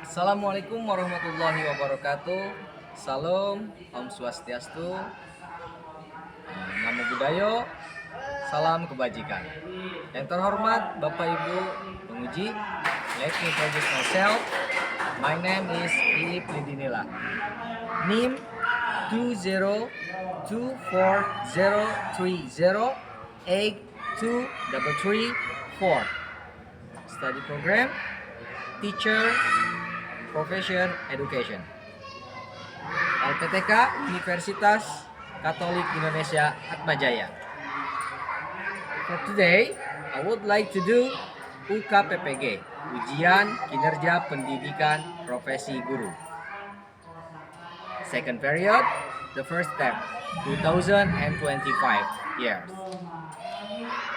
Assalamualaikum warahmatullahi wabarakatuh. Salam, Om Swastiastu, Namo Buddhaya, salam kebajikan. Yang terhormat Bapak Ibu penguji, let me introduce myself. My name is Iip Lidinila. NIM 2024030823334. Study program Teacher Profession Education. LPTK Universitas Katolik Indonesia Atmajaya. For today, I would like to do UKPPG, Ujian Kinerja Pendidikan Profesi Guru. Second period, the first step, 2025 years.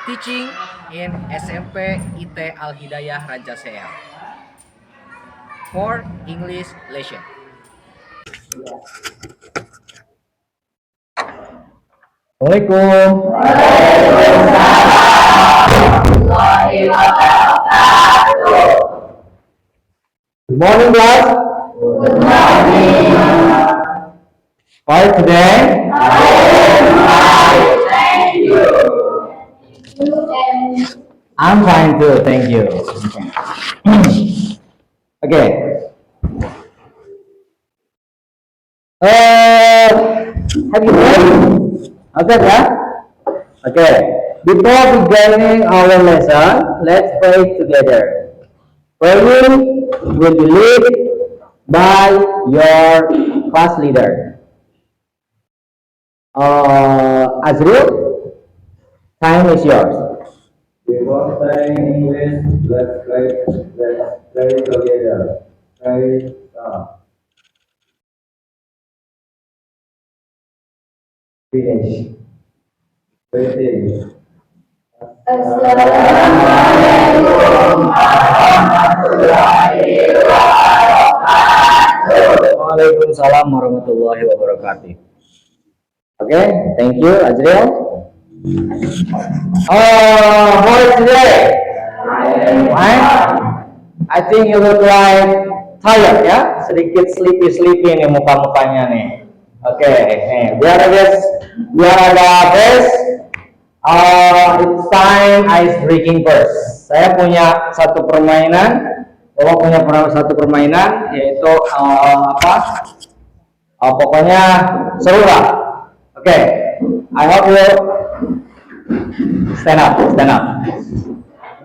Teaching in SMP IT Al-Hidayah Rancasea. For English lesson. Assalamualaikum. Good morning, class. Good morning. How are you today? Thank you. I'm fine too, thank you. Okay. Have you read? Okay, yeah? Okay. Before beginning our lesson, let's pray together. Praying will be led by your class leader. Azril, time is yours. Before studying English, let's pray together. Pray finish. Waiting. Waalaikumsalam warahmatullahi wabarakatuh. Okay, thank you, Azril. How is today? Fine. I think you look like tired, ya? Sedikit sleepy nih muka-mukanya nih. Oke, biar ada best. It's time ice breaking first. Saya punya satu permainan. Bapak punya satu permainan, yaitu pokoknya seru lah. Oke, I hope you stand up.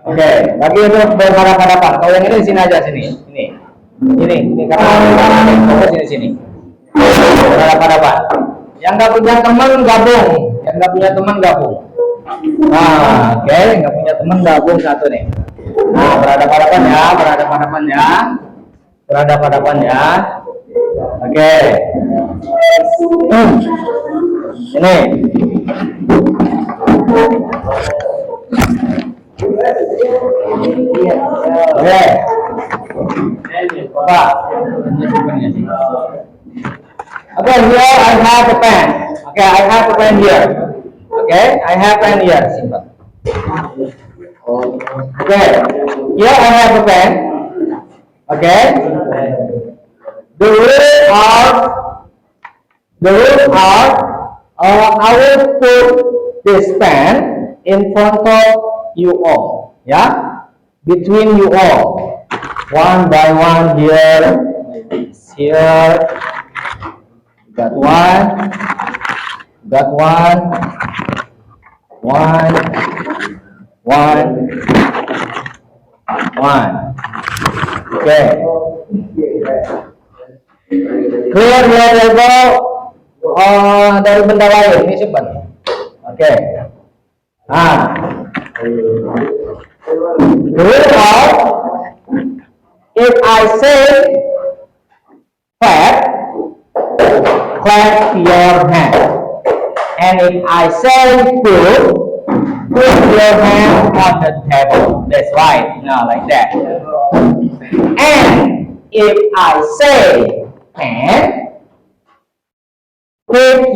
Oke, bagi untuk berhadapan-hadapan. Kalau yang ini di sini aja, sini karena sini. Berhadapan-hadapan. Yang nggak punya teman gabung. Nah, oke, nggak punya teman gabung satu nih. Nah, berhadapan ya. Oke. Ini. Oke. Pak. Okay, here I have a pen. Okay, I have a pen here. Okay, I have pen here. Simple. Okay, here I have a pen. Okay. The rules are, I will put this pen in front of you all. Yeah, between you all, one by one here. Got one. Okay. Clear your level dari benda lain. Ini simpan. Oke. Rule of, if I say clap, clap your hand. And if I say put your hand on the table. That's right. Now like that. And if I say pen, take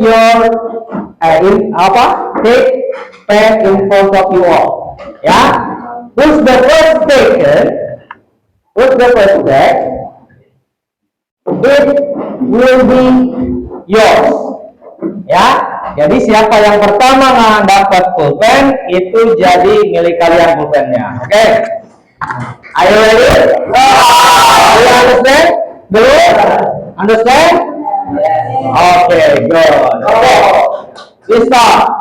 pen in front of you all. Yeah. Who's the first taken? Who's the first back? it will be yours. Ya, jadi siapa yang pertama dapat pulpen itu jadi milik kalian pulpennya. Oke? Are you ready? Do you understand? Do you understand? Okay, good. Okay, we start.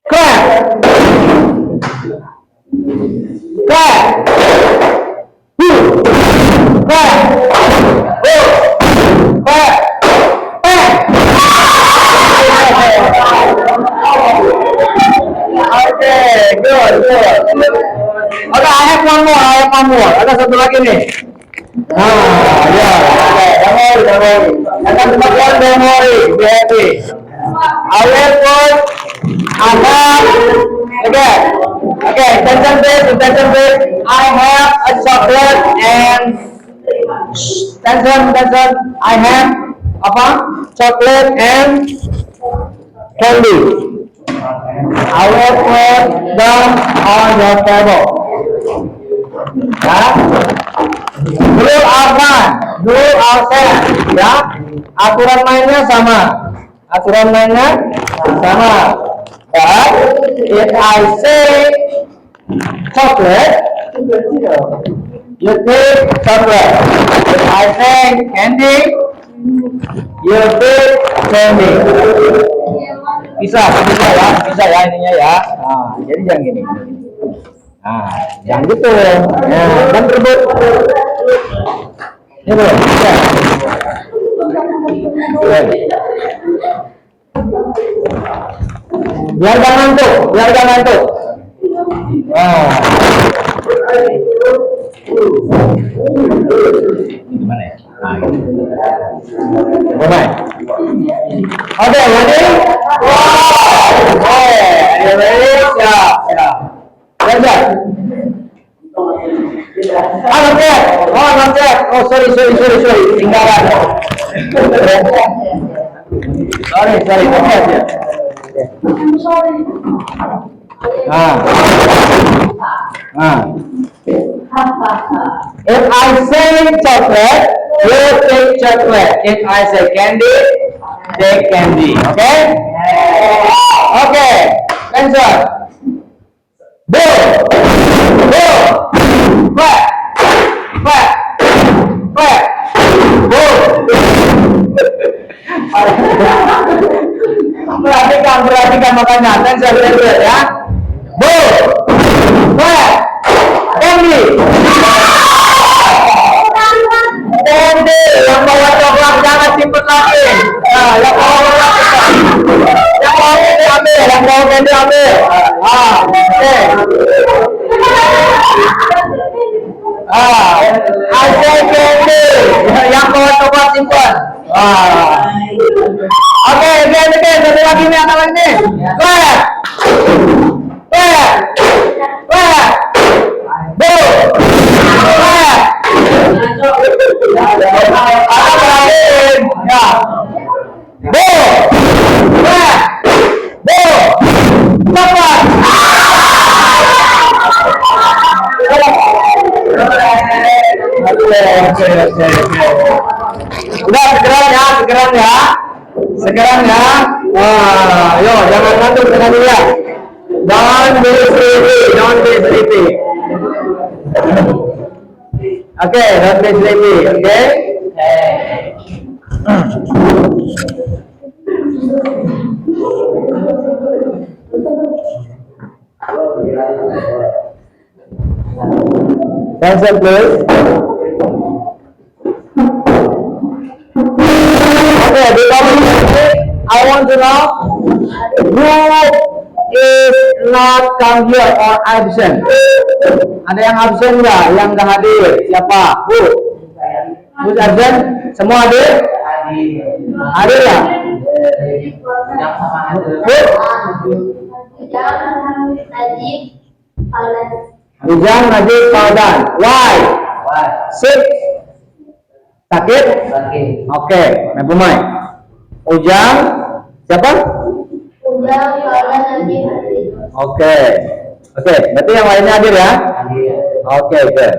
Clap. Clap. Clap. Clap. Okay, good, good. Okay, I have one more. Ada satu lagi nih. Ya, don't worry. Akan teman don't worry, be happy. I will put okay, attention please. I have a chocolate and attention. I have apa? Chocolate and candy. I will put them on your table. Ya, dulu aman, dulu absen, ya. Aturan mainnya sama. But if I say chocolate, you take chocolate. If I say candy, you take candy. Bisa ya ininya ya. Nah, jadi jangan gini. Nah, jangan gitu. Nah, dan berebut. Ini belum. Ya. Biar jangan ngantuk. Nah. Gimana ya? Nah, gitu. Mulai. Oke, ready? Ready? Ya. Belajar. Not yet. Oh, sorry. Tinggalan. Sorry. Oke aja. I'm sorry. If I say chocolate, you take chocolate. If I say candy, take candy. Okay? Okay. Answer. Go. Clap. Go. Perhatikan makanya. Answer ya. Go. Clap. Candy. Candy. Yang bawa coklat jangan simpen lagi. Nah, yang bawa candy ambil. Oke. I say candy. Yang bawa coklat simpen. Oke, again. Satu lagi nih, apa lagi nih? Clap. Go. Clap. Ada terakhir. Ya. Go. Clap. Go. Cepat. Oke. Udah sekarang ya. Wah, yo jangan ngantuk dengan dia. Don't be sleepy. Okay, don't be sleepy. Okay. Answer please. Okay, di bawah ini, I want to know who is not come here or absent. Ada yang absent nggak? Yang nggak hadir? Siapa? Who's absent? Semua hadir? Hadir ya? Rizal, Najib, Paudan. Why? Sick? Sakit? Oke, never mind. Ujang, siapa? Ujang, Paudan, Najib. Oke, berarti yang lainnya hadir ya? Oke, good.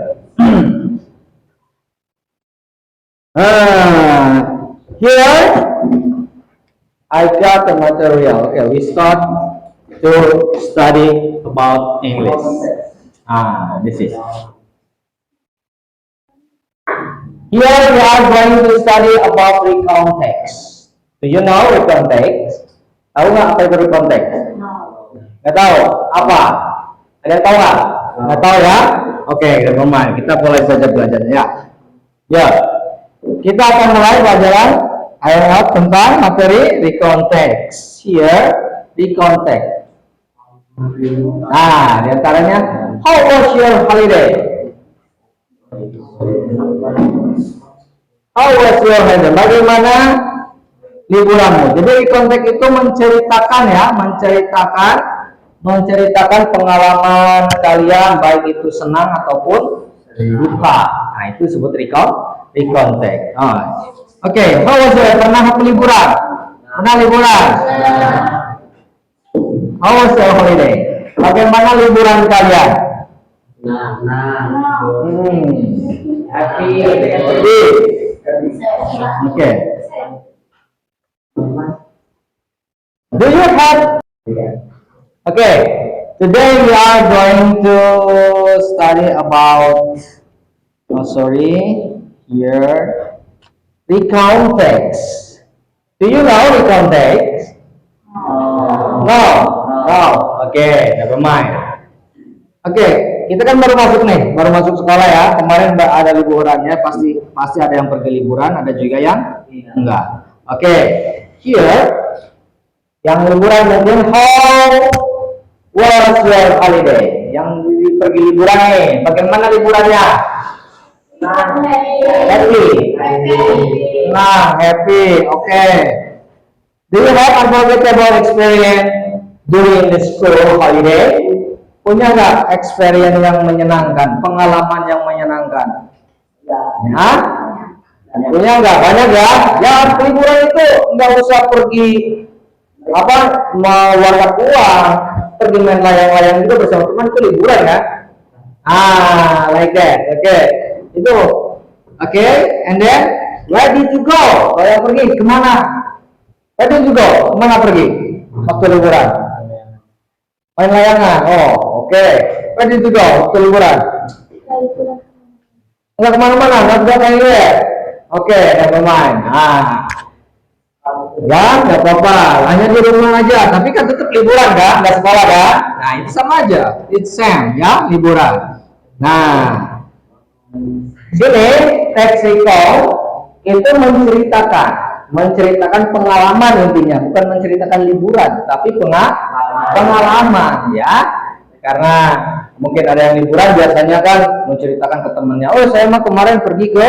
Here I got the material. Okay, we start to study about English. This is. Here we are going to study about recount text. Do you know recount text? Tahu nggak apa itu recount text? Nggak tahu. Apa? Ada yang tahu nggak? Nggak tahu ya? Oke, never mind. Kita mulai saja belajarnya ya. Ya, kita akan mulai pelajaran ayat tentang materi recount text. Here, recount text. Nah, diantaranya, how was your holiday? How was your holiday? Bagaimana liburanmu? Jadi recount text itu menceritakan ya, menceritakan pengalaman kalian baik itu senang ataupun duka. Nah, itu disebut recount text. Oke, how was your pernah liburan? Pernah liburan? How was your holiday? Bagaimana liburan kalian? Happy. Oke. Do you have? Okay. Today we are going to study about. Here. Recount text. Do you know recount text? No. Okay, never mind. Oke, kita kan baru masuk sekolah ya. Kemarin ada liburannya, pasti ada yang pergi liburan, ada juga yang enggak. Oke, here yang liburan mungkin how was your holiday? Yang pergi liburan nih, bagaimana liburannya? Happy. Nah, happy. Okay. Do you have unforgettable experience during the school holiday? Punya nggak experience yang menyenangkan, pengalaman yang menyenangkan? Ya. Punya nggak? Banyak ya. Ya, liburan itu nggak usah pergi mengeluarkan uang, pergi main layang-layang juga bersama teman itu liburan ya. Like that. Okay. Itu. Okay. And then where did you go? Kalau yang pergi kemana? Where did you go? Kemana pergi? Waktu liburan. Main layangan. Oke. Where did you go? Waktu liburan. Enggak kemana-mana. Enggak main ya. Oke, never mind. Ya, nggak apa-apa. Hanya di rumah aja. Tapi kan tetap liburan kan? Nggak sekolah kan? Nah, itu sama aja. It's same ya, liburan. Nah, sini text recall itu menceritakan pengalaman intinya, bukan menceritakan liburan, tapi pengalaman ya. Karena mungkin ada yang liburan biasanya kan menceritakan ke temannya, saya mah kemarin pergi ke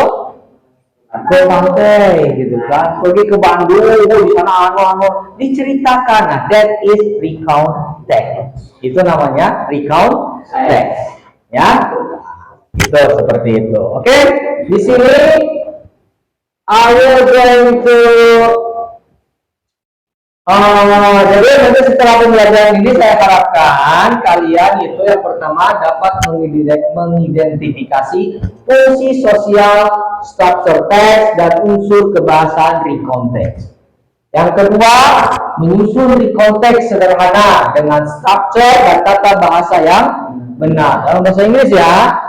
pantai gitu kan, pergi ke Bandung, di sana diceritakan. Nah, that is recount text. Itu namanya recount text ya. Itu seperti itu. Oke, di sini I will going to jadi nanti setelah pembelajaran ini saya harapkan kalian itu yang pertama dapat mengidentifikasi fungsi sosial structure text dan unsur kebahasaan recount text. Yang kedua, menyusun recount text sederhana dengan structure dan tata bahasa yang benar. Dalam bahasa Inggris ya.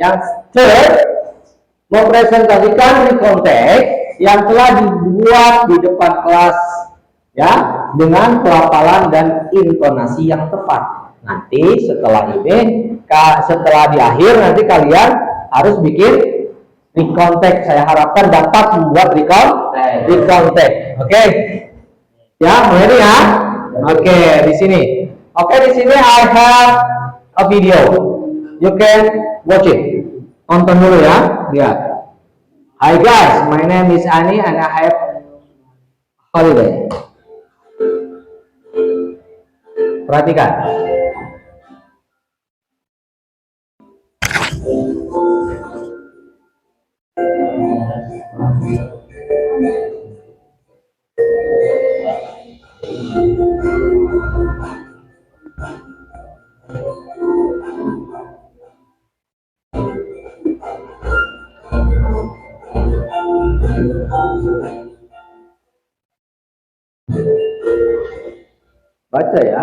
Yang third, mempresentasikan recount text yang telah dibuat di depan kelas ya dengan pelafalan dan intonasi yang tepat. Nanti setelah di akhir nanti kalian harus bikin recount text. Saya harapkan dapat membuat recount text. Oke. Ya, mulai ya. Oke, di sini. Oke, di sini I have a video. You can watch it. Tonton dulu ya. Lihat. Hi guys, my name is Ani and I have holiday. Perhatikan. Baca ya.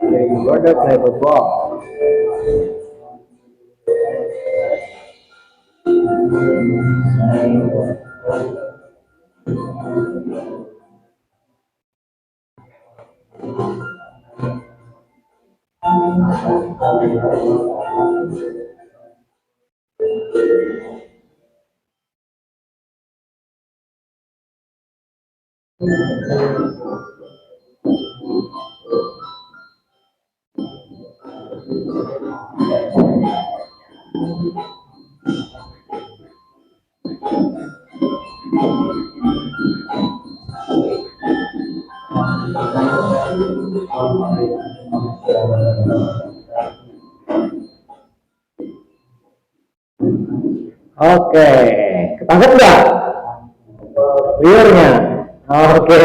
You gotta play the ball. Oke, ketangkep nggak? Liurnya. Oke,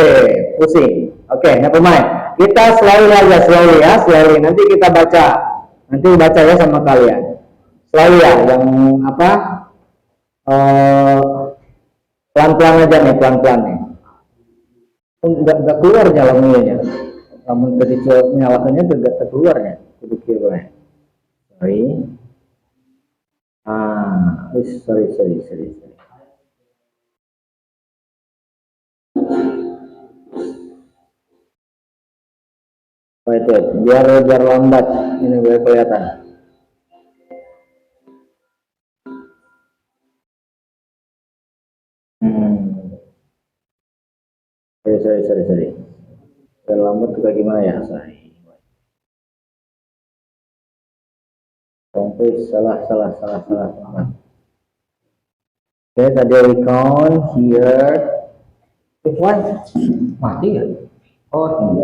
pusing. Oke, never mind. Kita slowly aja, slowly ya, slowly. Nanti kita baca. Nanti baca ya sama kalian. Slowly ya, yang apa? Pelan-pelan aja nih, pelan-pelan nih. Nggak keluar nyalakannya. Namun ketika nyalakannya tidak keluarnya. Sorry. Sorry. Wait, biar lambat ini biar kelihatan. Sorry. Biar lambat juga gimana ya? Sorry. Salah. Oke, tadi we count here. One mati ya? Oh,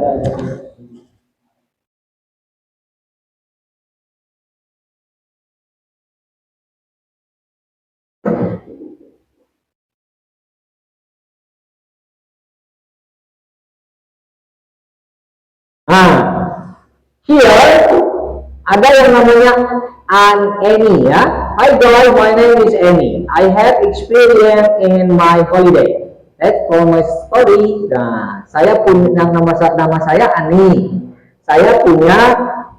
here ada yang namanya Annie ya. Hi guys, my name is Annie. I have experience in my holiday. That's all my story. Nah, saya punya nama saya Annie. Saya punya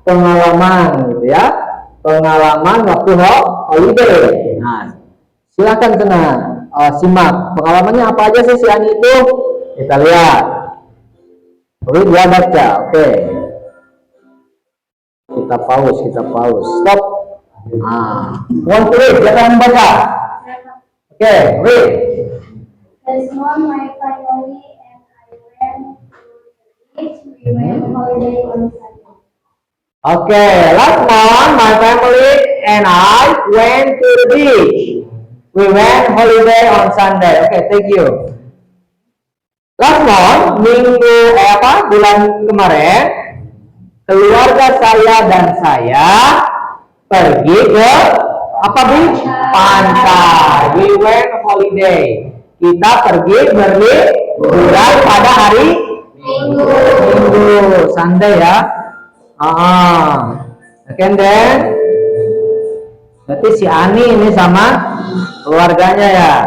pengalaman gitu ya. Pengalaman waktu holiday. Nah, silakan tenang. Simak. Pengalamannya apa aja sih si Annie itu? Kita lihat. Dia baca. Oke. Kita pause. Stop. One read, siapa yang membaca? Oke, read. This one, my family and I went to the beach. We went holiday on Sunday. Okay, last one, my family and I went to the beach. We went holiday on Sunday. Okay, thank you. Last one, bulan kemarin, keluarga saya dan saya pergi ke apa beach? Pantai. We went holiday. Kita pergi berliburan pada hari Minggu, Sunday ya. And then berarti si Ani ini sama keluarganya ya.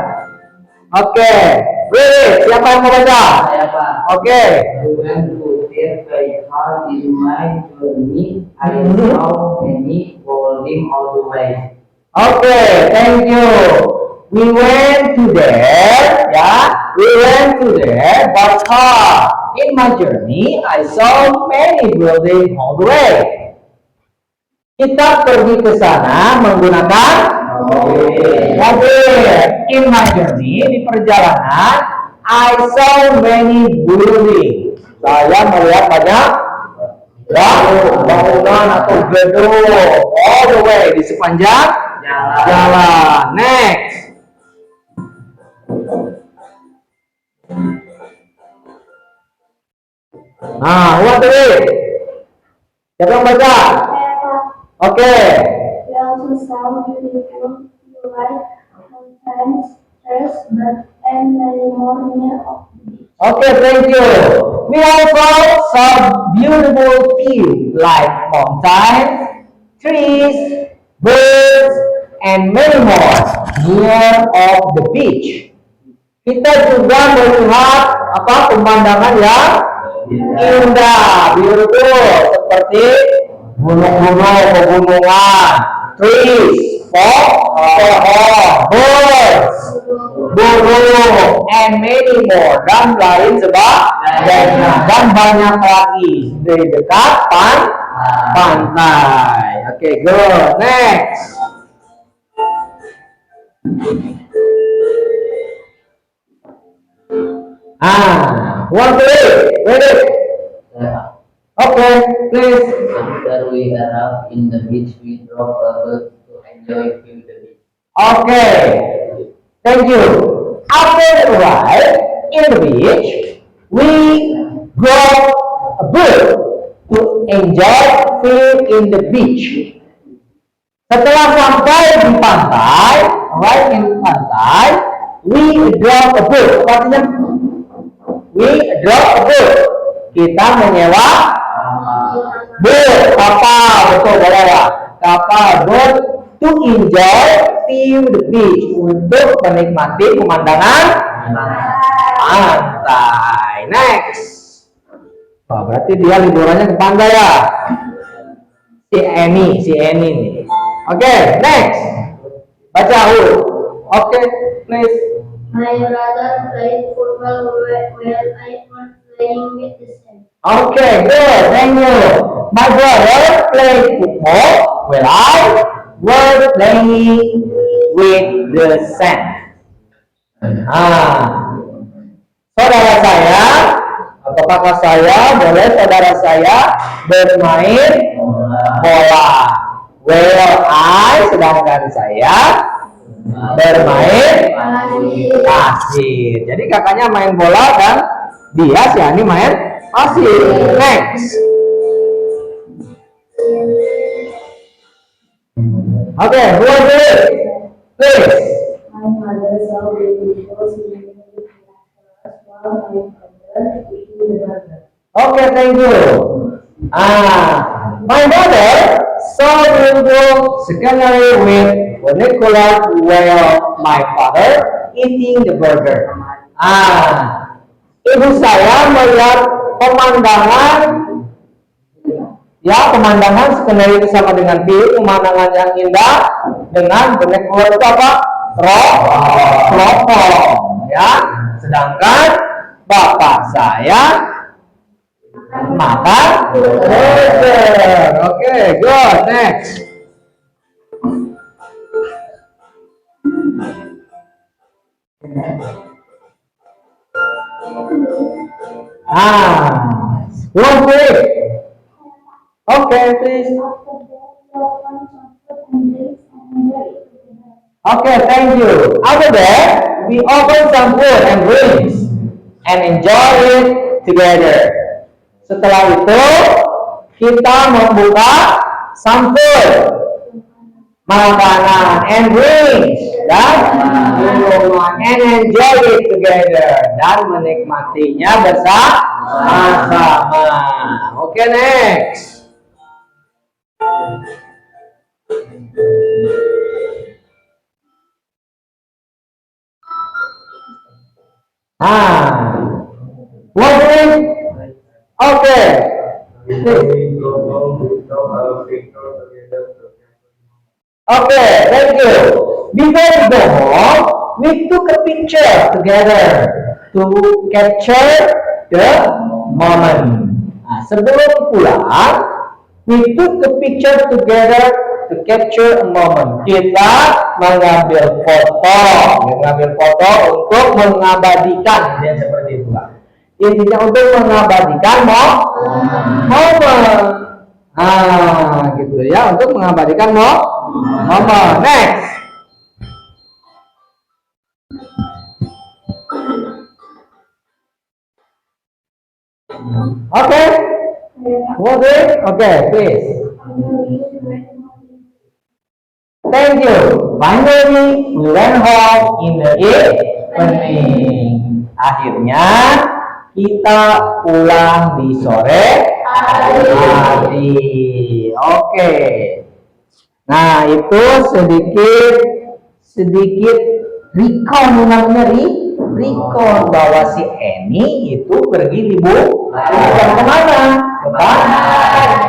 Oke, siapa yang mau baca? Saya Pak. Oke. When putih very hard in my journey, I saw many holding all the way. Oke, thank you. We went to there, but in my journey, I saw many buildings all the way. Kita pergi ke sana menggunakan mobil. In my journey, di perjalanan, I saw many buildings. Saya melihat banyak bangunan atau gedung all the way di sepanjang jalan. Next. Ulang tadi. Siapa yang baca? Oke. We also saw beautiful light, mountains, trees, birds, and many more near of the beach. Okay, thank you. We also saw beautiful view like mountains, trees, birds, and many more near of the beach. Kita juga melihat apa pemandangan yang indah, beautiful, seperti gunung-gunung, pegunungan, trees, pohon, birds, burung, and many more, dan lain sebagainya, dan banyak lagi di dekat pantai. Oke, good. Next. One play. Ready? Okay, please. After we arrive in the beach, we drop a boat to enjoy view the beach. Okay, thank you. After we arrive in the beach, we go a boat to enjoy view in the beach. Setelah sampai di pantai, right in pantai, we drop a boat. Artinya, we drop a boat. Kita menyewa boat, kapal, betul boleh kapal, boat to enjoy view the beach, untuk menikmati pemandangan pantai. Next. Oh, berarti dia liburannya ke pantai ya. Si Eni nih. Oke, next. Baca Oke, please. My brother played football while I was playing with the sand. Okay, good. Thank you. My brother played football while I was playing with the sand. Saudara saya atau kakak saya, boleh saudara saya bermain bola. While I, sedangkan saya bermain pasir. Jadi kakaknya main bola dan dia si Ani main pasir. Next. Okay, who are you? Please. My mother saw baby girls swimming in the grass while my father eating the burger. Okay, thank you. My mother saw Window Secondary with vernacular while my father eating the burger. Ibu saya melihat pemandangan, ya pemandangan sekendari itu sama dengan view, pemandangan yang indah dengan vernacular itu apa? Rokok, ya. Sedangkan bapak saya makan burger. Oke, good. Next. One play. Okay, please. Okay, thank you. After that, we open some food and drinks and enjoy it together. Setelah itu, kita membuka some food, makanan, and drinks, dan minuman, and enjoy it together, dan menikmatinya bersama-sama. Oke, next. One drink. Okay. Okay, thank you. Before we go home, we took a picture together to capture the moment. Sebelum pulang, we took a picture together to capture a moment. Kita mengambil foto untuk mengabadikan, dia seperti itu lah. Intinya untuk mengabadikan momen. Gitu ya, untuk mengabadikan momen. Next. Okay. Okay, please. Thank you. Finally, we went home in the evening. Akhirnya kita pulang di sore hari. Oke. Nah, itu sedikit recall, namanya recall bahwa si Eni itu pergi liburan kemana? Ke Bali.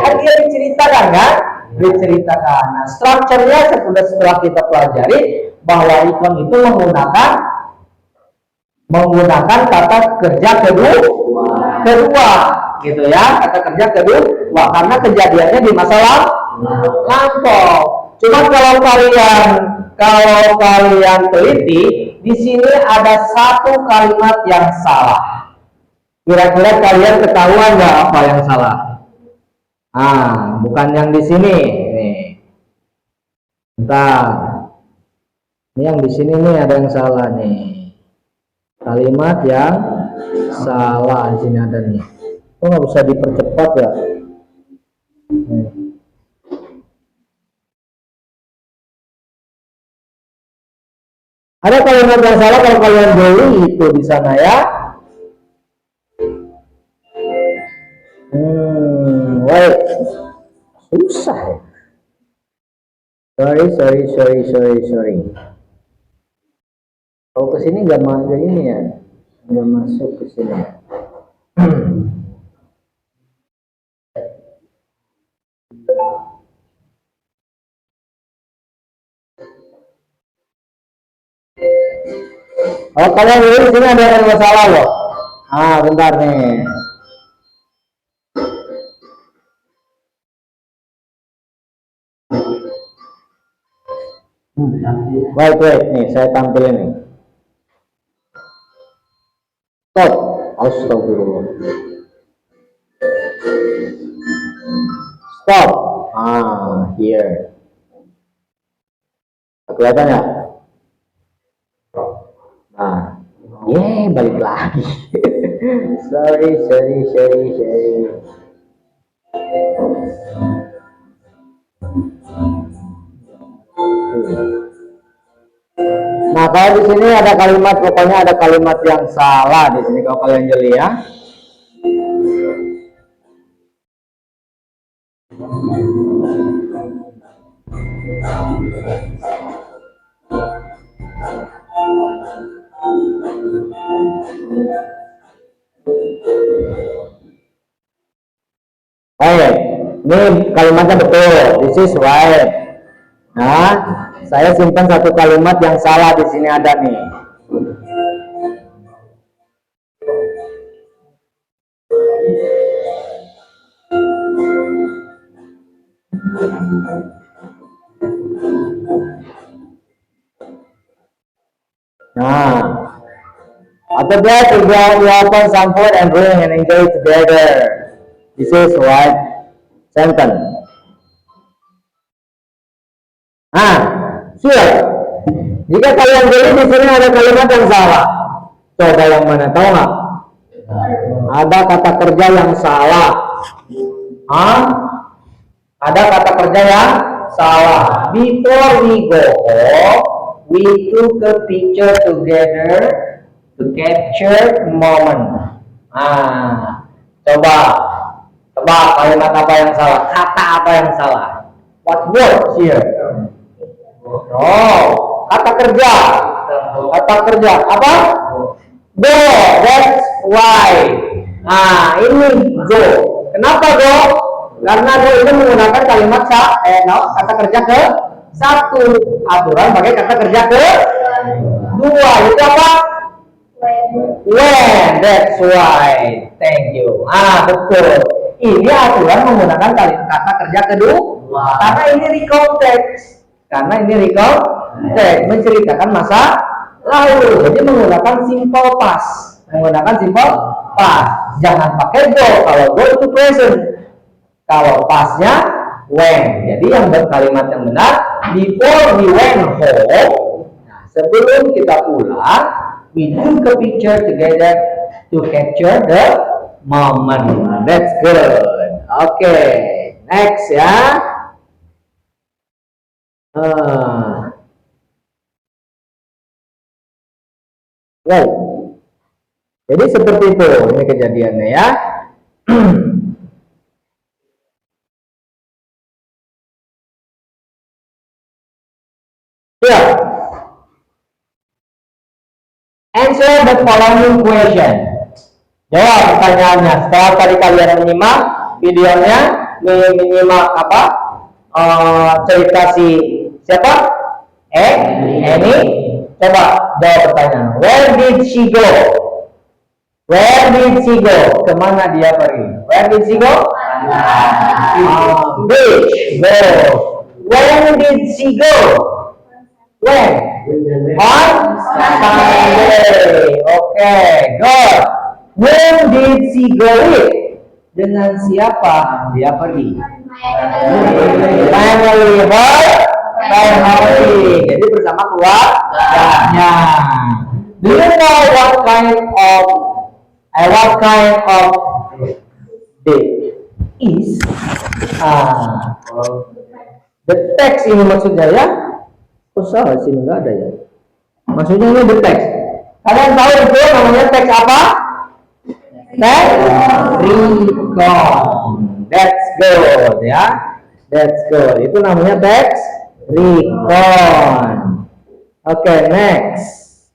Kan dia diceritakan kan? Diceritakan. Nah, strukturnya setelah kita pelajari bahwa recall itu menggunakan kata kerja kedua gitu ya, kata kerja kedua karena kejadiannya di masa lampau. Cuma kalau kalian teliti di sini ada satu kalimat yang salah. Kira-kira kalian ketahuan nggak apa yang salah? Bukan yang di sini nih. Bentar. Ini yang di sini nih ada yang salah nih. Kalimat yang salah di sini ada nih. Kok nggak bisa dipercepat ya? Ada kalimat yang salah kalau kalian beli itu di sana ya. Wait, susah ya. Sorry. Kalau kesini nggak masuk ini ya, nggak masuk ke sini. Kalau kalian lihat sini ada yang masalah loh. Bentar nih. Wait, nih saya tampilin nih. Stop. Astagfirullah. Stop. Here. Kelihatan ya? Balik lagi. sorry. Nah, kalau di sini ada kalimat, pokoknya ada kalimat yang salah di sini kalau kalian jeli ya. Ini kalimatnya betul. This is right. Nah, saya simpan satu kalimat yang salah di sini ada nih. Nah, after that we open some food and drink and enjoy together. This is right sentence. Siap. Jika kalian beli di sini ada kalimat yang salah. Coba yang mana, tahu nggak? Ada kata kerja yang salah. Ada kata kerja yang salah. Before we go home, we took a picture together to capture moment. Coba kalimat apa yang salah? Kata apa yang salah? What word here? Kata kerja. Apa? Go. That's why. Ini go. Kenapa go? Karena go itu menggunakan kalimat kata kerja ke satu. Aturan pakai kata kerja ke dua. Itu apa? When. That's why. Thank you. Betul. Ini aturan menggunakan kata kerja kedua. Karena ini recall text. Menceritakan masa lalu. Jadi menggunakan simple past. Jangan pakai go. Kalau go itu present. Kalau pastnya when. Jadi yang kalimat yang benar, before we went home. Sebelum kita pulang, we took a picture together to capture the moment. That's good. Okay, next ya. Right. Jadi seperti itu ini kejadiannya ya. Answer the following question. Jawab pertanyaannya. Setelah tadi kalian menyimak videonya, menyimak apa? Cerita si siapa? Annie. Coba jawab pertanyaan. Where did she go? Where did she go? Kemana dia pergi? Where did she go? Beach. Go. When did she go? When? On Sunday. Okay, good. When did she go with? Dengan siapa dia pergi? Family, her family. Jadi bersama keluarganya. Do you know what kind of day is? The text ini maksudnya ya? Oh salah sini nggak ada ya. Maksudnya ini the text. Kalian tahu itu namanya teks apa? Teks recon. That's good ya. That's good. Itu namanya teks recon. Oke, next.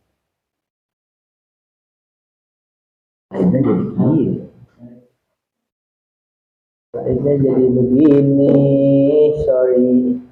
Slide-nya jadi begini. Slide-nya jadi begini. Sorry.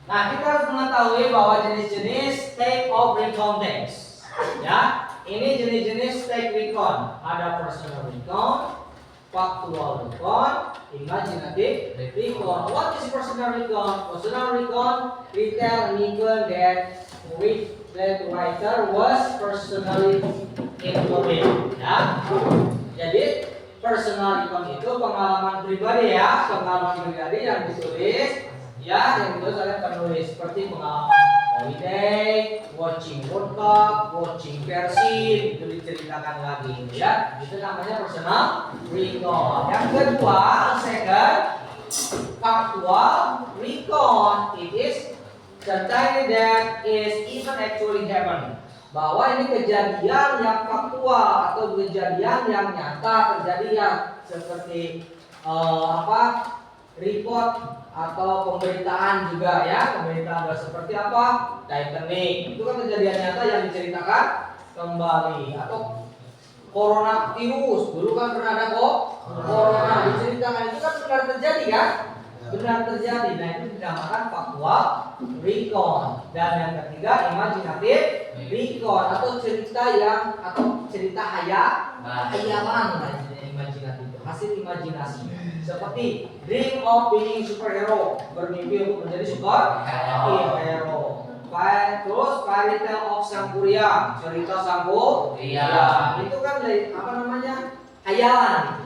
Nah, kita harus mengetahui bahwa jenis-jenis take of recon text. Ya, ini jenis-jenis take recon. Ada personal recon, factual recon, imaginative recon. What is personal recon? Personal recon, we tell Nikon that writer was personally involved. Ya, jadi personal recon itu pengalaman pribadi ya, pengalaman pribadi yang ditulis. Ya, yang itu kalian penulis seperti pengalaman holiday, watching World Cup, watching Persib, itu diceritakan lagi ya. Itu namanya personal recon. Yang kedua, second, factual recon. It is certain that is even actually happen. Bahwa ini kejadian yang faktual atau kejadian yang nyata kejadian seperti report atau pemberitaan juga ya, pemberitaan seperti apa? Titanic itu kan kejadian nyata yang diceritakan kembali, atau coronavirus dulu kan pernah ada kok corona diceritakan, itu kan benar terjadi kan? Benar terjadi. Nah, itu dinamakan factual recon. Dan yang ketiga imaginative recon atau cerita hayalan imajinatif, hasil imajinasi. Seperti dream of being superhero, bermimpi untuk menjadi superhero. Terus fairy tale of Sang Kuryang, cerita Sang Kuryang. Itu kan dari hayalan.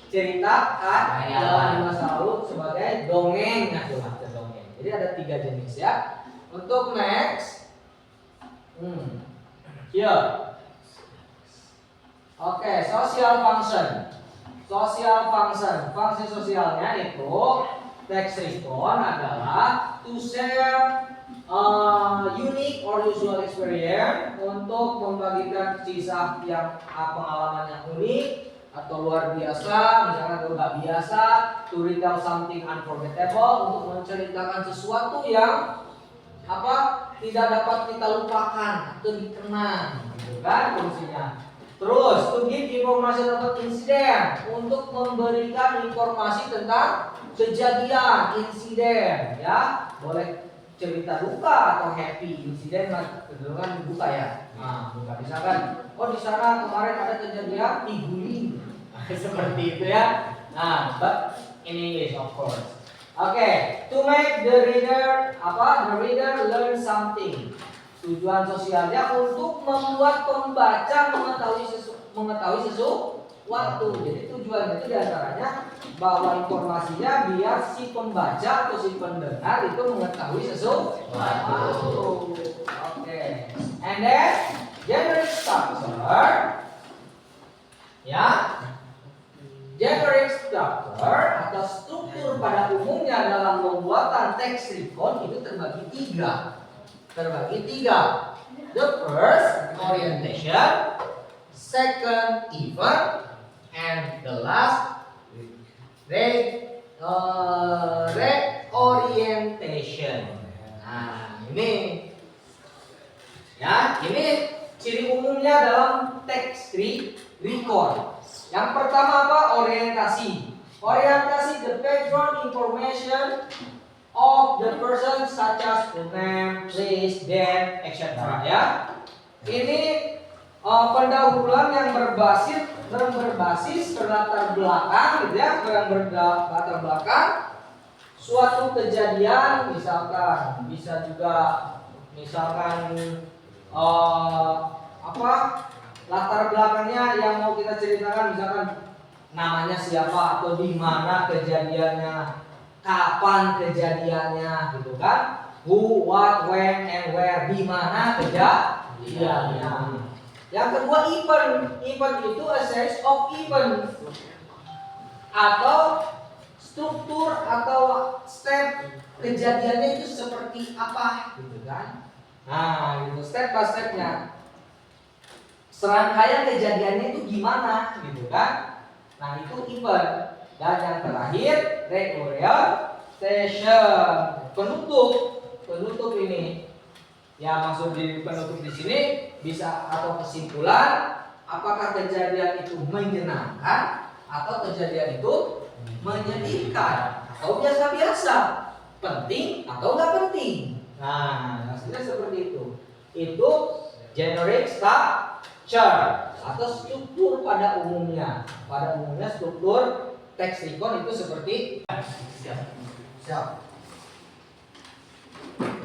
Cerita hayalan di masa lalu sebagai dongeng, dongeng. Jadi ada 3 jenis ya. Untuk next, here. Oke, social function. Social function, fungsi sosialnya itu text recon adalah to share unique or usual experience, untuk membagikan kisah yang pengalaman yang unik atau luar biasa, misalkan luar biasa, to retell something unforgettable, untuk menceritakan sesuatu yang tidak dapat kita lupakan atau dikenang, gitu kan fungsinya. Terus, to give information about incident, untuk memberikan informasi tentang kejadian insiden, ya. Boleh cerita duka atau happy. Insiden kecenderungan duka ya. Nah, duka. Misalkan, di sana kemarin ada kejadian diguling. Seperti itu ya. Nah, but in English of course. Oke, to make the reader learn something. Tujuan sosialnya untuk membuat pembaca mengetahui sesuatu. Jadi tujuan itu diantaranya bahwa informasinya biar si pembaca atau si pendengar itu mengetahui sesuatu. Oke. And then generic structure, ya. Generic structure atau struktur pada umumnya dalam pembuatan teks recon itu terbagi tiga. The first, orientation. Second, event. And the last, reorientation. Nah, ini ciri umumnya dalam teks recon. Yang pertama apa? Orientasi. Orientasi, the background information of the person such as the name, place, date, etc. Ya. Ini pendahuluan yang berbasis berlatar belakang, gitu ya, berlatar belakang suatu kejadian, misalkan bisa juga latar belakangnya yang mau kita ceritakan, misalkan namanya siapa atau di mana kejadiannya, kapan kejadiannya, gitu kan? Who, what, when, and where, di mana kejadiannya. Yang kedua, event. Event itu a series of event atau struktur atau step kejadiannya itu seperti apa, gitu kan? Nah, gitu, step by stepnya. Serangkaian kejadiannya itu gimana, gitu kan? Nah, itu event. Dan yang terakhir, reorientation. Penutup ini. Ya, maksud di penutup di sini bisa atau kesimpulan apakah kejadian itu menyenangkan atau kejadian itu menyedihkan atau biasa-biasa, penting atau nggak penting. Nah, hasilnya seperti itu. Itu generic structure atau struktur pada umumnya. Pada umumnya struktur teks recon itu seperti siap.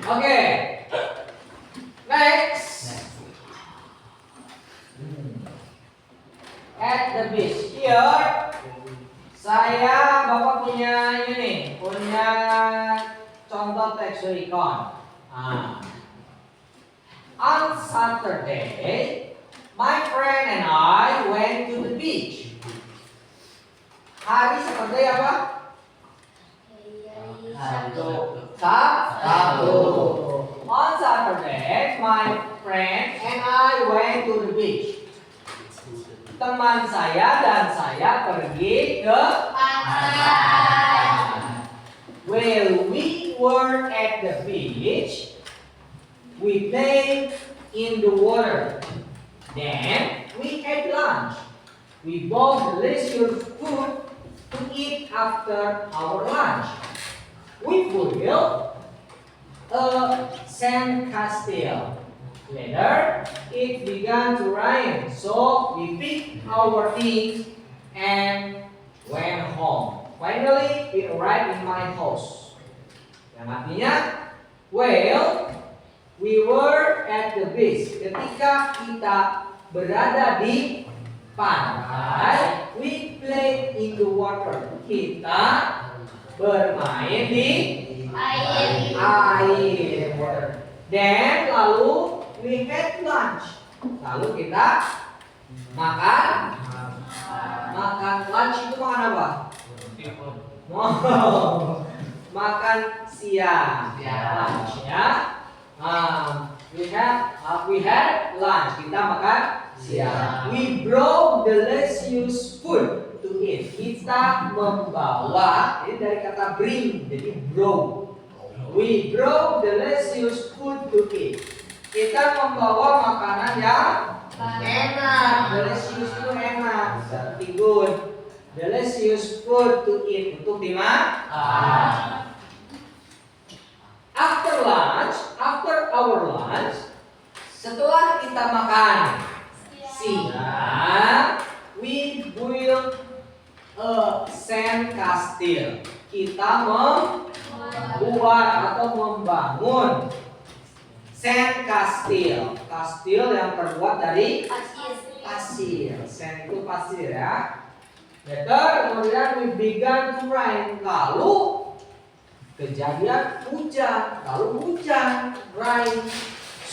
Oke. Next. At the beach. Here Bapak punya ini nih, punya contoh teks recon. On Saturday, my friend and I went to the beach. Hari seperti apa? Sabtu. On Saturday, my friend and I went to the beach. Teman saya dan saya pergi ke pantai. While we were at the beach, we played in the water. Then we ate lunch. We bought delicious food to eat after our lunch. We built a sand castle. Later, it began to rain, so we picked our things and went home. Finally, we arrived in my house. Yang artinya, well, we were at the beach. Ketika kita berada di pantai, we played in the water. Kita bermain di air. Dan lalu we had lunch. Lalu kita makan lunch itu makan apa? Makan siang. Lunch ya. We had lunch. Kita makan siang. We brought delicious food to eat. Kita membawa, ini dari kata bring, jadi brought. We brought delicious food to eat. Kita membawa makanan yang enak. Delicious itu enak, berarti good. Delicious food to eat, untuk dimakan. After our lunch, setelah kita makan siang, we built sand castle. Kita membuat atau membangun sand castle. Kastil yang terbuat dari pasir. Sand itu pasir ya. Later, kemudian we began to rain. Lalu kejadian hujan. Rain.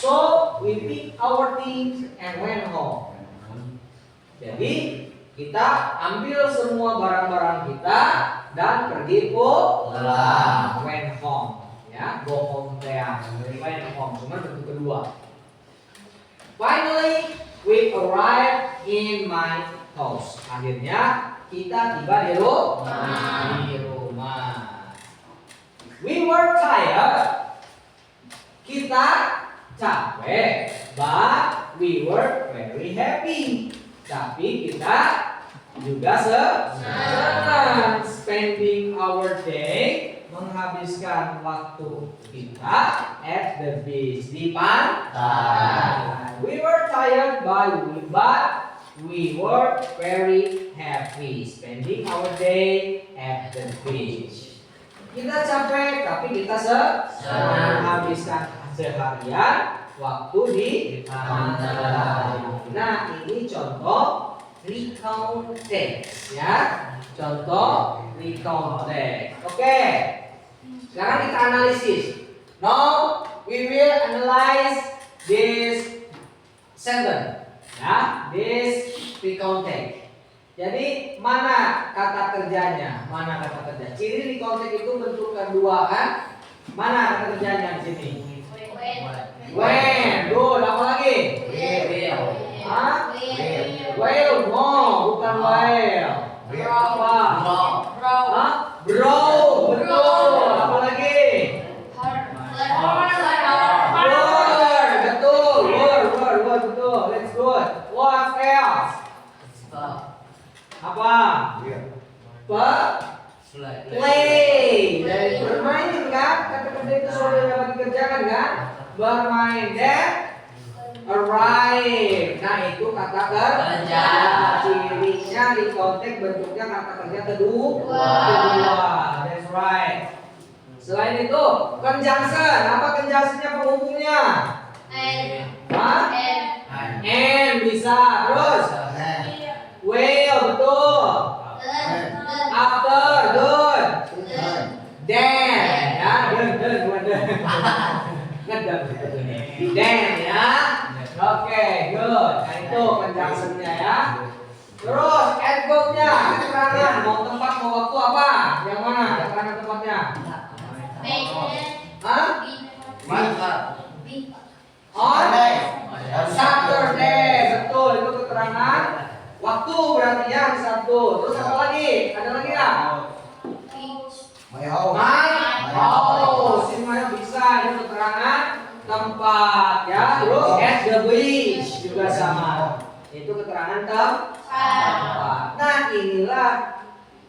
So we picked our things and went home. Jadi kita ambil semua barang-barang kita dan pergi pulang. Went home. Ya, go home there. Went home. Cuma bentuk kedua. Finally, we arrived in my house. Akhirnya kita tiba di rumah. We were tired. Kita capek, but we were very happy. Tapi kita juga senang. Spending our day, menghabiskan waktu kita at the beach, di pantai. We were tired, but we were very happy spending our day at the beach. Kita capek, tapi kita senang menghabiskan seharian waktu di pantai. Nah, ini contoh recount text ya. Contoh recount text. Oke. Sekarang kita analisis. Now we will analyze this sentence. Ya, this recount text. Jadi mana kata kerjanya? Ciri recount text itu bentuk kedua kan? Mana kata kerjanya di sini? When. Good. Apa lagi? Hah? Well. No, bukan well. Apa? Hah? Bro. Betul. Apa lagi? Word. Betul. Let's good. What else? Apa? Play. Dari bermain kan? Kata-kata itu sudah dapat dikerjakan kan? Bermain dan arrive. Nah, itu kata kerja. Cirinya di konteks bentuknya kata kerja kedua. That's right. Selain itu, conjunction. Apa conjunctionnya penghubungnya? And bisa. Terus will, betul. After, good. Then, ya, then ya. Oke, good. Nah, itu conjunctionnya ya. Terus adverb-nya, keterangan mau tempat mau waktu apa? Yang mana keterangan tempatnya? Hah? On Saturday, betul, itu keterangan waktu berarti ya di Sabtu. Terus apa lagi? Ada lagi nggak? My house, ini mana bisa itu keterangan tempat ya. Terus at the beach juga sama. Itu keterangan tempat. Nah, inilah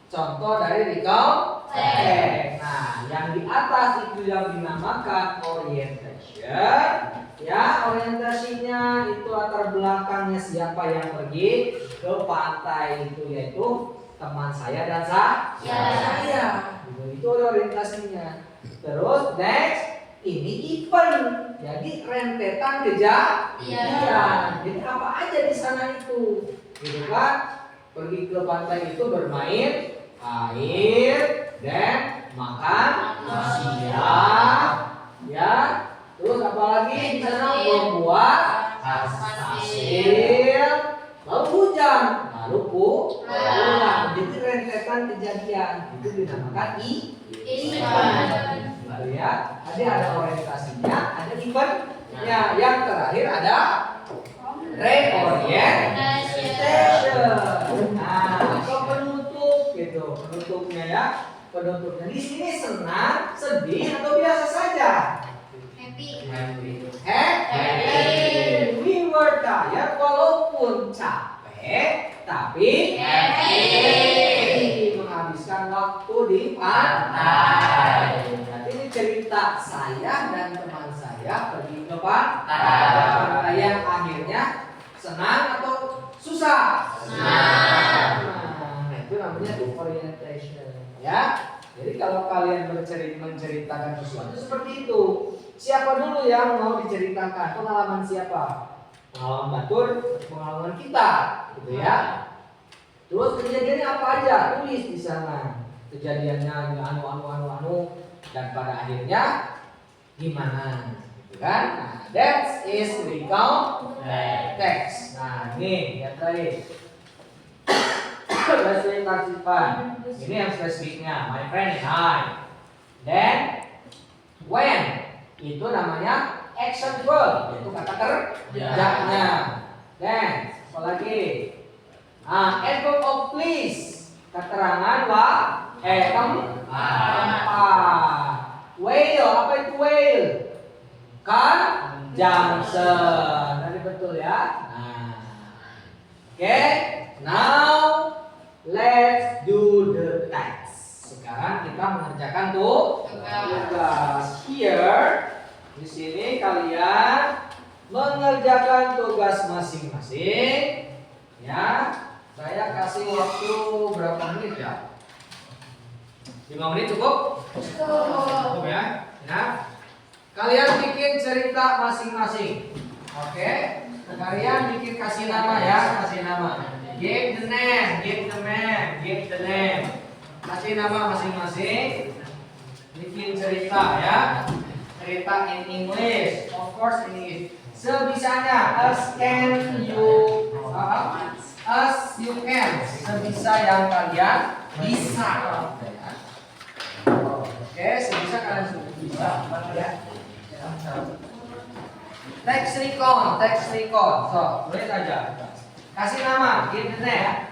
contoh dari recount text. Nah, yang di atas itu yang dinamakan orientation. Ya, orientasinya itu latar belakangnya siapa yang pergi ke pantai itu, yaitu teman saya dan saya. Itu orientasinya. Terus next, ini event. Jadi rentetan kejadian. Jadi apa aja di sana itu? Gitu kan? Pergi ke pantai itu bermain air dan makan siang. Ya. Terus apa lagi di sana membuat hasil, lalu hujan, lalu pulang. Jadi rentetan kejadian itu dinamakan event. Gitu ya. Jadi ada orientasinya, ada eventnya. Yang terakhir ada reorientation. Nah, atau penutup gitu, penutupnya ya. Penutupnya di sini senang, sedih atau biasa saja? Happy. We were tired walaupun capek, tapi happy. Menghabiskan waktu di pantai. Jadi ini cerita saya dan teman saya pergi ke pantai. Yang akhirnya senang atau susah? Senang. Nah, itu namanya orientation. menceritakan sesuatu seperti itu. Siapa dulu yang mau diceritakan? Pengalaman siapa? Pengalaman Batur, pengalaman kita, gitu ya. Terus kejadiannya apa aja? Tulis di sana. Kejadiannya anu dan pada akhirnya gimana? Gitu kan? Nah, that is recount text. Nah, ini lihat tadi. Bahasa partisipan. Ini yang spesifiknya. My friend and I. Then when itu namanya action verb, yaitu kata kerjanya. Then apa lagi? Adverb of please, keterangan tempat. Whale, apa itu whale? Conjunction. Tadi betul ya. Nah, oke. Now let's do the text. Sekarang kita mengerjakan tugas. Here, di sini kalian mengerjakan tugas masing-masing. Ya, saya kasih waktu berapa menit ya? 5 menit cukup? Cukup ya. Nah, kalian bikin cerita masing-masing. Oke? Kalian bikin kasih nama ya, kasih nama. Give the name, give the man, give the name. Kasih nama masing-masing. Bikin cerita ya. Cerita in English, of course in English. Sebisanya, as you can, sebisa yang kalian bisa. Oke, sebisa kalian bisa. Ya. Text recount. So, tulis aja. Kasih nama, give the name.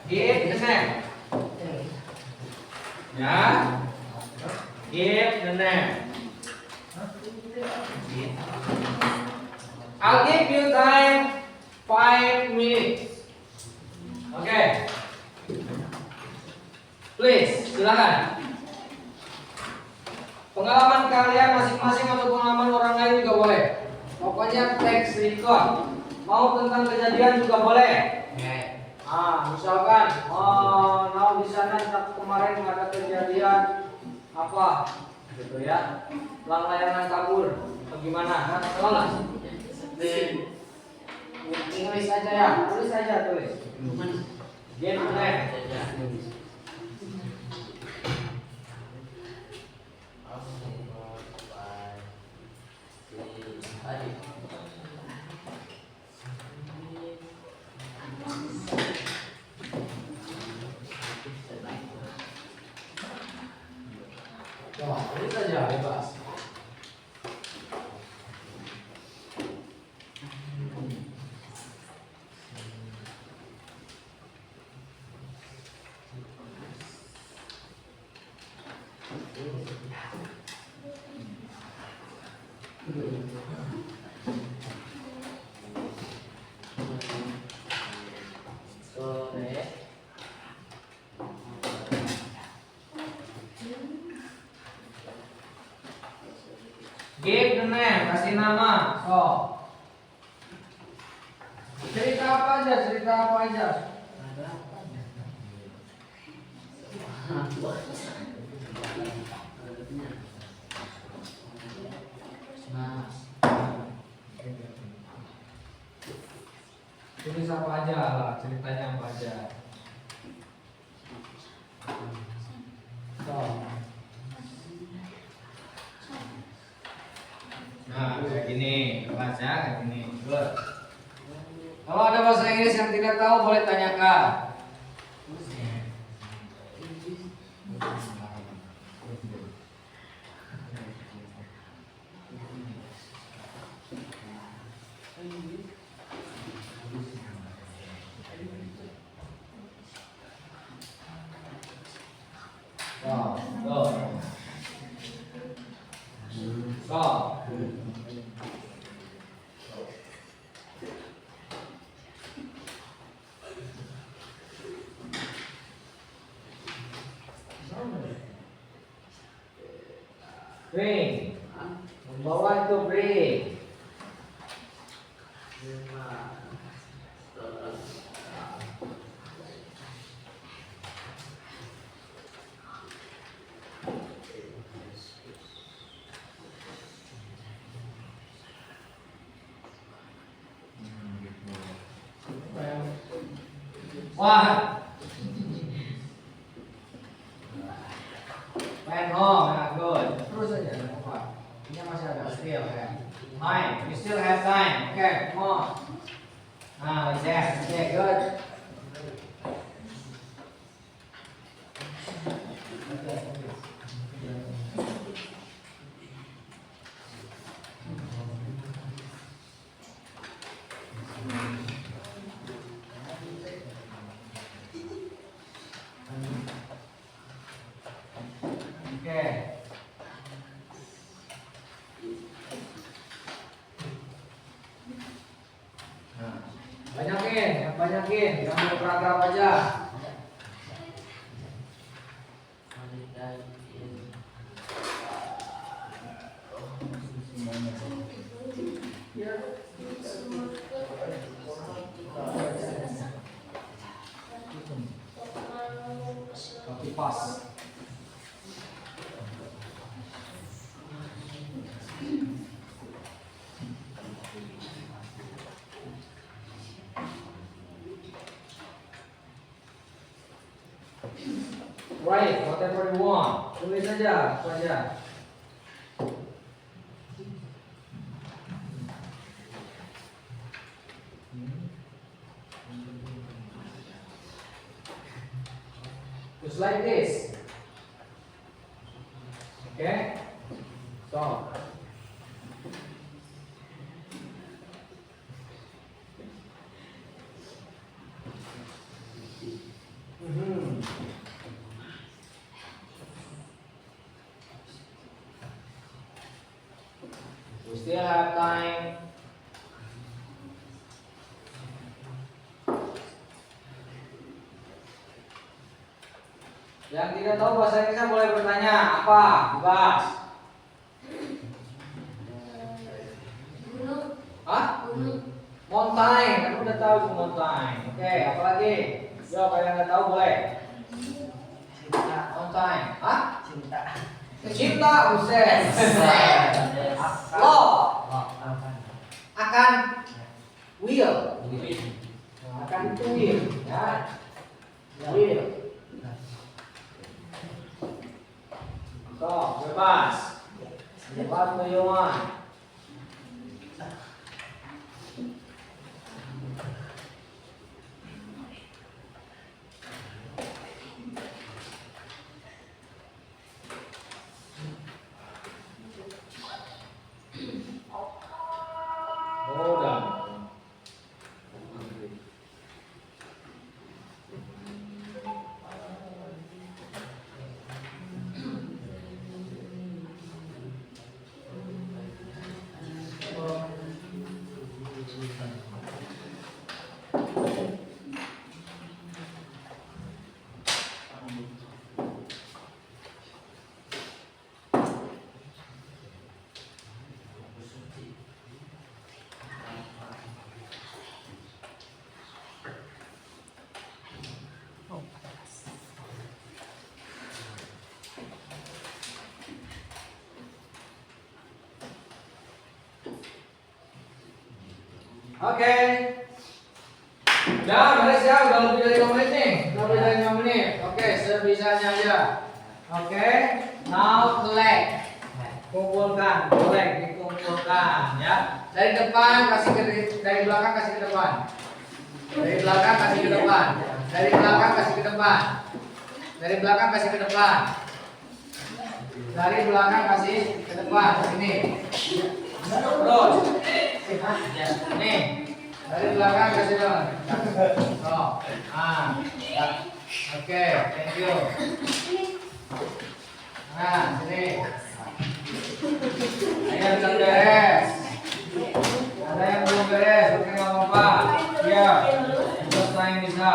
Give the name. Ya. Give the name. I'll give you time 5 minutes. Oke. Please, silakan. Pengalaman kalian masing-masing atau pengalaman orang lain juga boleh. Pokoknya text record. Mau tentang kejadian juga boleh. Misalkan, di sana kemarin ada kejadian apa, gitu ya, layangan kabur, bagaimana? Salah. Tulis aja ya, tulis. Dia benar. Tulis aja bebas. Give the name, kasih nama. So, cerita apa aja. Tulis apa aja lah, ceritanya apa aja. So. Nah, kayak gini, kelas ya, kayak gini. Good. Kalau ada bahasa Inggris yang tidak tahu boleh tanyakan. Go. Bring. Membawa itu bring. One. Went home, nah, good. Terus aja, jangan lupa. Ini masih ada still ya. Time, you still have time. Okay, come on. Nah, like that. Okay, good. Okay. Nah, banyakin, jangan beragam aja. Copy paste. Right, whatever you want. Tulis saja, apa aja. Just like this. Okay? So. We still have time. Yang tidak tahu bahasa Inggrisnya boleh bertanya. Apa? Bebas. Hah? Mountain. Kamu udah tahu itu mountain. Oke, apa lagi? Yo, kalau yang nggak tahu boleh. Mountain. Hah? Cinta, buset. Lo akan will. Akan itu will. Ya. Will. So, bebas. What do you want? Hold on. Oke. Udah, beres ya, udah lebih dari 5 menit nih. Udah lebih dari 5 menit. Oke, sebisanya aja. Oke. Now collect. Kumpulkan, collect, dikumpulkan ya. Dari depan kasih ke dari belakang kasih ke depan. Dari belakang kasih ke depan. Dari belakang kasih ke depan. Dari belakang kasih ke depan. Dari belakang kasih ke depan. Sini. Terus. Nih. Dari belakang kasih depan. Oh. Ya. Oke, thank you. Nah, sini. Ada yang belum beres. Ada yang belum beres, oke nggak apa-apa. Ya, selesai bisa.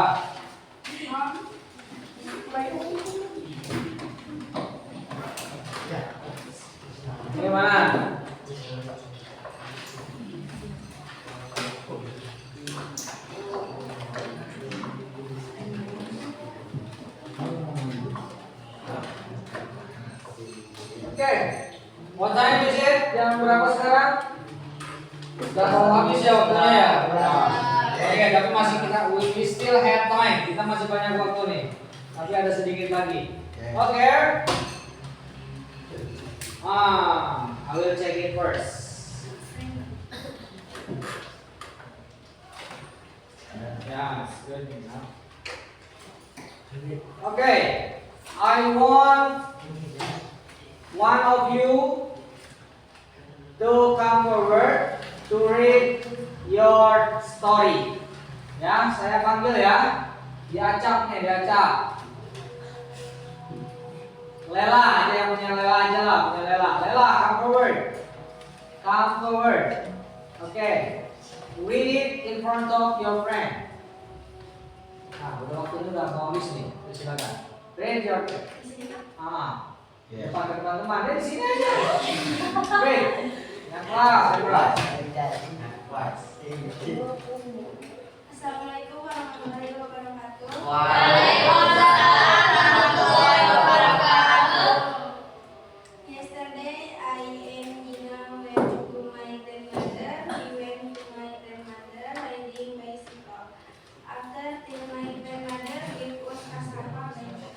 Gimana? Oke, what time is it? Jam berapa sekarang? Sudah mau habis ya waktunya ya? Oke, tapi masih kita we still have time. Kita masih banyak waktu nih. Tapi ada sedikit lagi. Oke. I will check it first. Yeah, it's good enough. Okay, I want one of you to come forward to read your story. Ya, saya panggil ya. Diacak nih, diacak. Lela aja yang punya Lela aja lah, punya Lela. Lela, come forward. Come forward. Okay. Read it in front of your friend. Nah, udah waktunya udah mau habis nih. Silakan. Read your text. Depan ke teman-teman. Dari sini aja. Read. Yang kelas, Assalamualaikum warahmatullahi wabarakatuh. Waalaikumsalam warahmatullahi wabarakatuh. Yesterday I and Nina went to my grandmother. We went to my grandmother riding bicycle. After till my grandmother gave us cassava bento.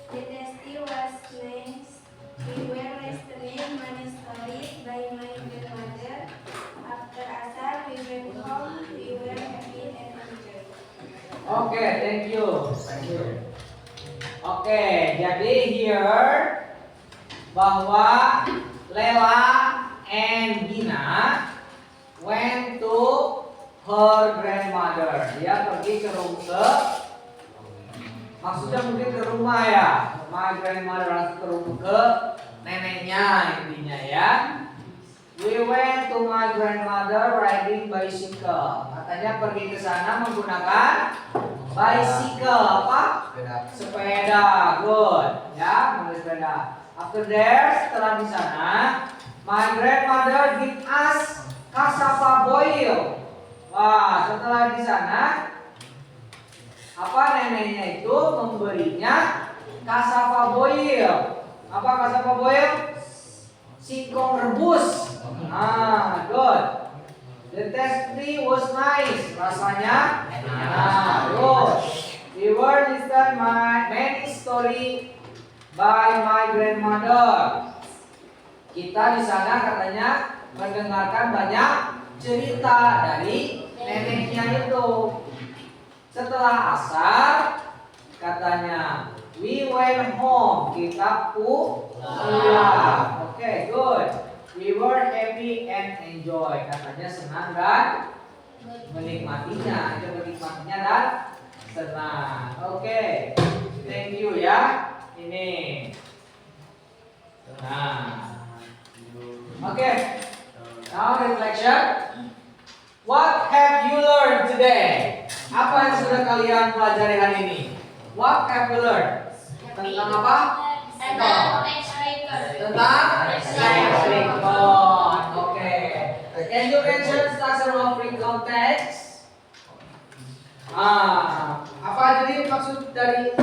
The tasty was nice. We were listening many stories by my grandmother. After asar we went home. We were happy and enjoy. Oke, thank you. Oke, jadi here bahwa Lela and Gina went to her grandmother. Dia pergi ke maksudnya mungkin ke rumah ya. My grandmother langsung ke neneknya intinya ya. We went to my grandmother riding bicycle. Katanya pergi ke sana menggunakan bicycle apa? Sepeda. Good. Ya, menggunakan sepeda. After there, setelah di sana, my grandmother give us cassava boil. Wah, setelah di sana, apa neneknya itu memberinya cassava boil. Apa cassava boil? Singkong rebus. Good. The tasty was nice. Rasanya enak. Good. We were listen many story by my grandmother. Kita di sana katanya mendengarkan banyak cerita dari neneknya itu. Setelah asar katanya we went home. Kita pulang. Okay, good. We were happy and enjoy. Katanya senang dan menikmatinya. Itu menikmatinya dan senang. Okay, thank you ya. Ini. Nah. Okay. Now reflection. What have you learned today? Apa yang sudah kalian pelajari hari ini? What have you learned? Tentang apa? Tentang text recon. Oke. Can you mention structure of recon text? Apa jadi maksud dari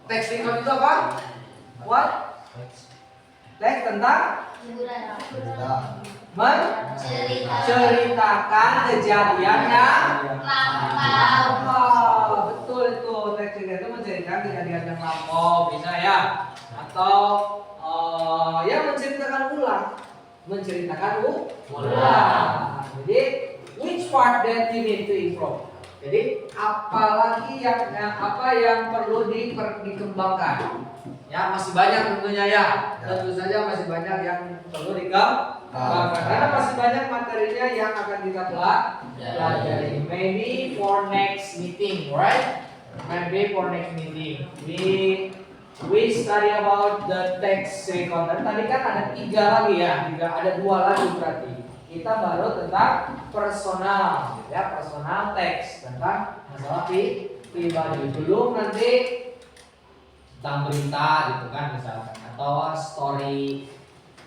text recon itu apa? What? Text tentang menceritakan kejadian yang lampau. Betul itu, teks itu menceritakan kejadian yang lampau, bisa ya? Atau ya menceritakan ulang. Jadi which part that you need to improve? Jadi apalagi apa yang perlu dikembangkan? Ya masih banyak tentunya ya. Tentu saja masih banyak yang perlu dikembangkan. Karena masih banyak materinya yang akan kita pelajari. Maybe for next meeting, right? Maybe for next meeting. We study about the text recon. Dan tadi kan ada 3 lagi ya. Ada 2 lagi berarti. Kita baru tentang personal, ya personal text tentang masalah pribadi. Belum nanti tentang berita gitu kan misalkan, atau story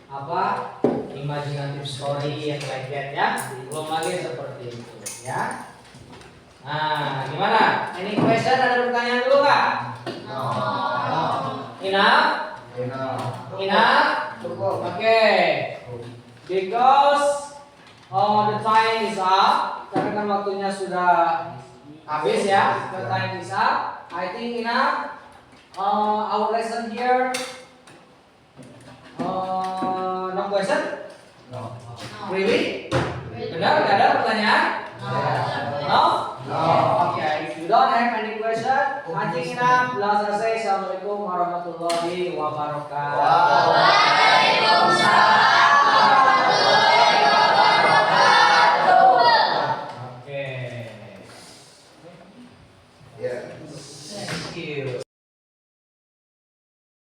apa imaginative story yang like that ya. Belum lagi seperti itu ya. Nah, gimana? Any question? Ada pertanyaan dulu nggak? No. Enough? Cukup. Okay. Because the time is up. Karena kan waktunya sudah Habis ya, the time is up. I think enough. Our lesson here. No question? Really? Benar? Gak ada pertanyaan? No? Okay. If you don't have any question, I think enough. Bilang selesai. Assalamualaikum warahmatullahi wabarakatuh. Okay. Yeah. Thank you.